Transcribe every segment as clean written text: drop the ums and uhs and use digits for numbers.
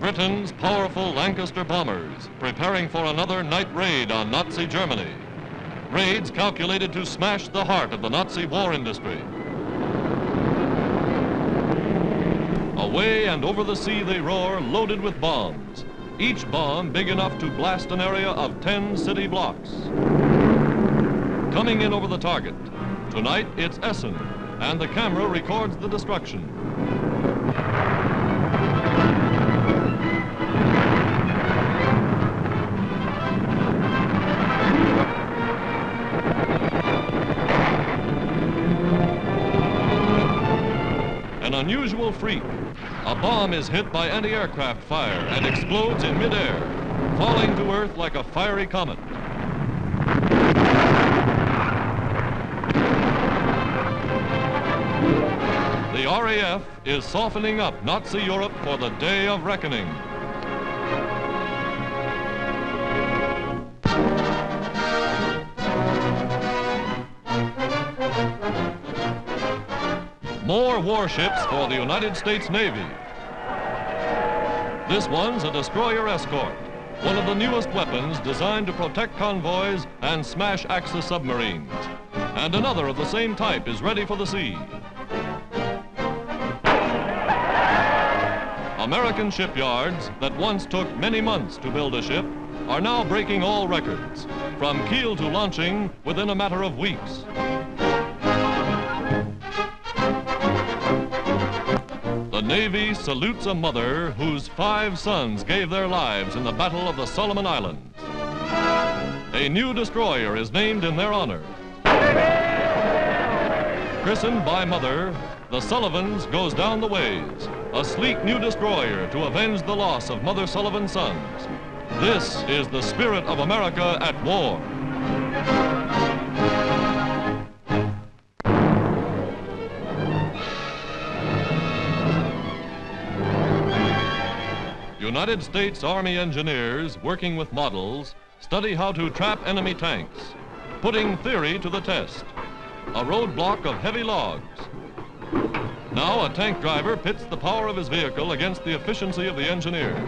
Britain's powerful Lancaster bombers preparing for another night raid on Nazi Germany. Raids calculated to smash the heart of the Nazi war industry. Away and over the sea they roar, loaded with bombs, each bomb big enough to blast an area of 10 city blocks. Coming in over the target. Tonight it's Essen, and the camera records the destruction. An unusual freak. A bomb is hit by anti-aircraft fire and explodes in midair, falling to Earth like a fiery comet. The RAF is softening up Nazi Europe for the day of reckoning. More warships for the United States Navy. This one's a destroyer escort, one of the newest weapons designed to protect convoys and smash Axis submarines. And another of the same type is ready for the sea. American shipyards that once took many months to build a ship are now breaking all records, from keel to launching within a matter of weeks. The Navy salutes a mother whose 5 sons gave their lives in the Battle of the Sullivan Islands. A new destroyer is named in their honor. Christened by mother, the Sullivans goes down the ways, a sleek new destroyer to avenge the loss of Mother Sullivan's sons. This is the spirit of America at war. United States Army engineers working with models study how to trap enemy tanks, putting theory to the test. A roadblock of heavy logs. Now a tank driver pits the power of his vehicle against the efficiency of the engineers.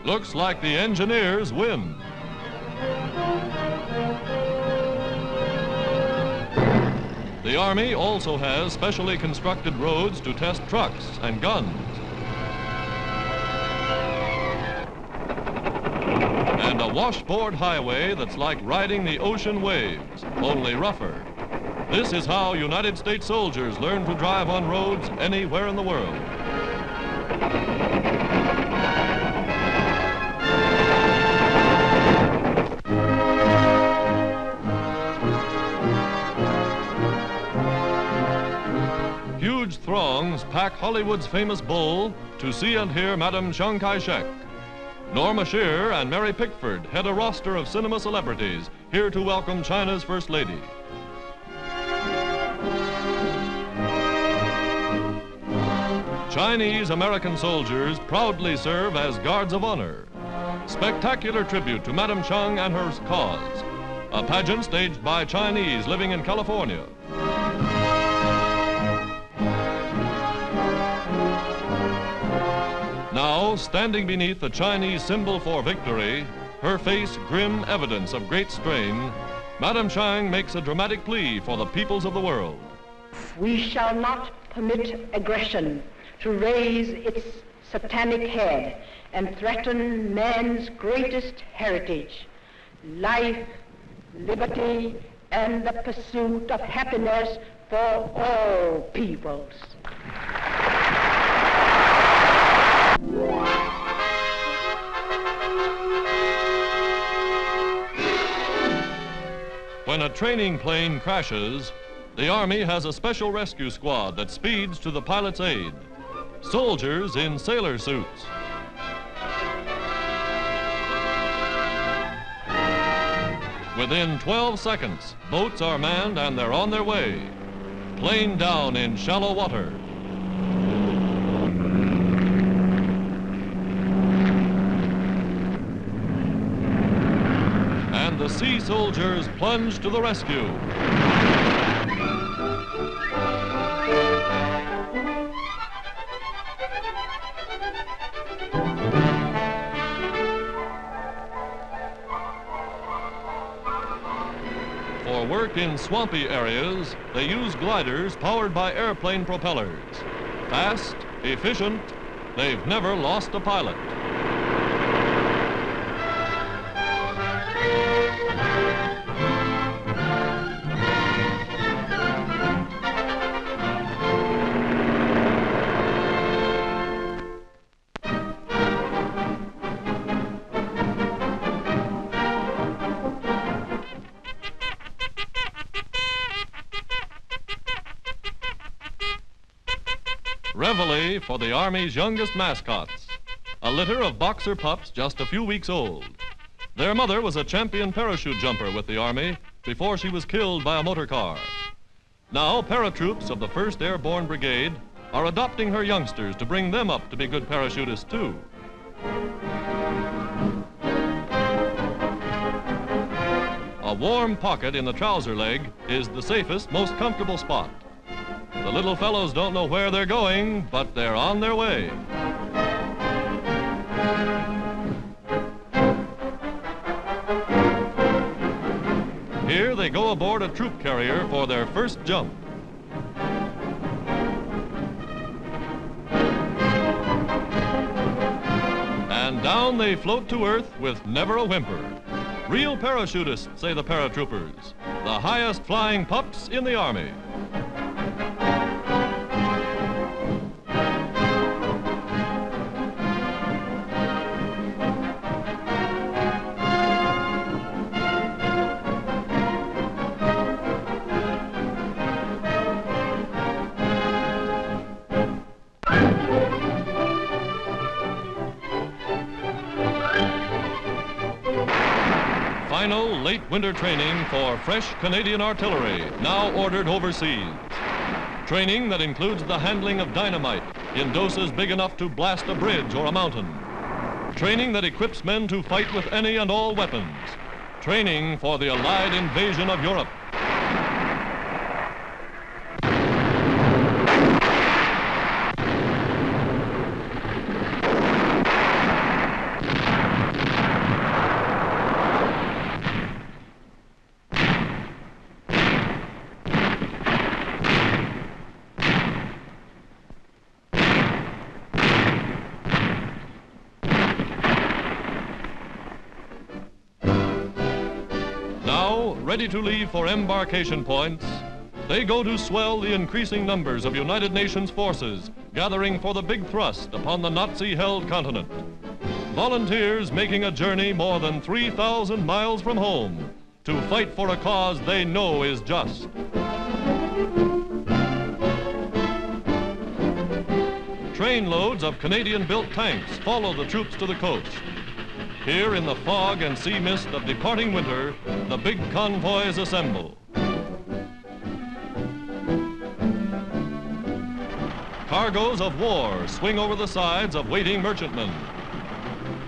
Looks like the engineers win. The Army also has specially constructed roads to test trucks and guns. And a washboard highway that's like riding the ocean waves, only rougher. This is how United States soldiers learn to drive on roads anywhere in the world. Huge throngs pack Hollywood's famous bull to see and hear Madam Chiang Kai-shek. Norma Shearer and Mary Pickford head a roster of cinema celebrities here to welcome China's First Lady. Chinese-American soldiers proudly serve as guards of honor. Spectacular tribute to Madam Chiang and her cause. A pageant staged by Chinese living in California. Now, standing beneath the Chinese symbol for victory, her face grim evidence of great strain, Madam Chiang makes a dramatic plea for the peoples of the world. We shall not permit aggression to raise its satanic head and threaten man's greatest heritage, life, liberty, and the pursuit of happiness for all peoples. When a training plane crashes, The Army has a special rescue squad that speeds to the pilot's aid. Soldiers in sailor suits. Within 12 seconds, boats are manned and they're on their way. Plane down in shallow water. And the sea soldiers plunge to the rescue. For work in swampy areas, they use gliders powered by airplane propellers. Fast, efficient, they've never lost a pilot. Reveille for the Army's youngest mascots, a litter of boxer pups just a few weeks old. Their mother was a champion parachute jumper with the Army before she was killed by a motor car. Now, paratroops of the 1st Airborne Brigade are adopting her youngsters to bring them up to be good parachutists, too. A warm pocket in the trouser leg is the safest, most comfortable spot. The little fellows don't know where they're going, but they're on their way. Here they go aboard a troop carrier for their first jump. And down they float to earth with never a whimper. Real parachutists, say the paratroopers, the highest flying pups in the Army. Final late winter training for fresh Canadian artillery, now ordered overseas. Training that includes the handling of dynamite in doses big enough to blast a bridge or a mountain. Training that equips men to fight with any and all weapons. Training for the Allied invasion of Europe. Ready to leave for embarkation points, they go to swell the increasing numbers of United Nations forces gathering for the big thrust upon the Nazi-held continent. Volunteers making a journey more than 3,000 miles from home to fight for a cause they know is just. Trainloads of Canadian-built tanks follow the troops to the coast. Here in the fog and sea mist of departing winter, the big convoys assemble. Cargoes of war swing over the sides of waiting merchantmen.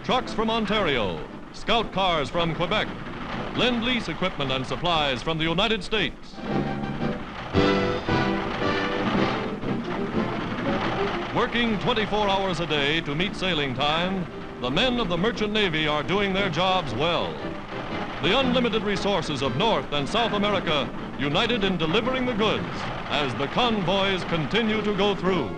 Trucks from Ontario, scout cars from Quebec, Lend-Lease equipment and supplies from the United States. Working 24 hours a day to meet sailing time, the men of the Merchant Navy are doing their jobs well. The unlimited resources of North and South America united in delivering the goods as the convoys continue to go through.